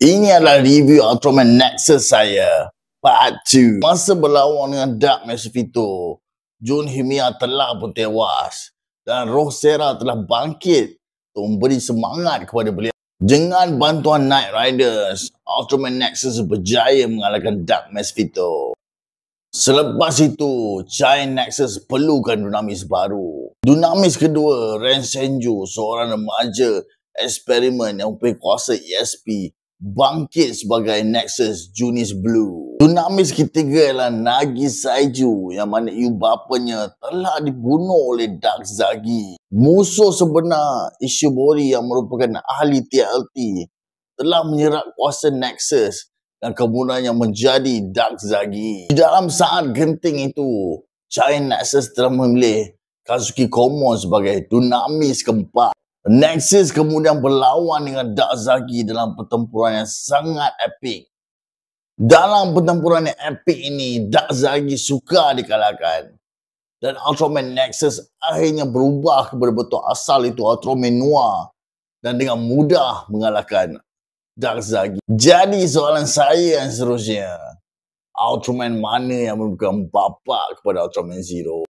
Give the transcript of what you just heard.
Ini adalah review Ultraman Nexus saya, Part 2. Masa berlawan dengan Dark Mesophyto, Jun Himiya telah pun tewas dan roh Sera telah bangkit untuk memberi semangat kepada beliau. Dengan bantuan Knight Riders, Ultraman Nexus berjaya mengalahkan Dark Mesophyto. Selepas itu, Giant Nexus perlukan Dunamis baru. Dunamis kedua, Ren Senju, seorang remaja eksperimen yang mempunyai kuasa ESP, bangkit sebagai Nexus Junis Blue. Dunamis ketiga ialah Nagi Saiju, yang mana ibu bapanya telah dibunuh oleh Dark Zagi. Musuh sebenar Ishibori yang merupakan ahli TLT telah menyerap kuasa Nexus dan kemudiannya menjadi Dark Zagi. Di dalam saat genting itu, Giant Nexus telah memilih Kazuki Komon sebagai Dunamis keempat. Nexus kemudian berlawan dengan Dark Zagi dalam pertempuran yang sangat epik. Dalam pertempuran yang epik ini, Dark Zagi sukar dikalahkan. Dan Ultraman Nexus akhirnya berubah kepada bentuk asal itu Ultraman Noir dan dengan mudah mengalahkan Dark Zagi. Jadi soalan saya yang seterusnya, Ultraman mana yang merupakan bapa kepada Ultraman Zero?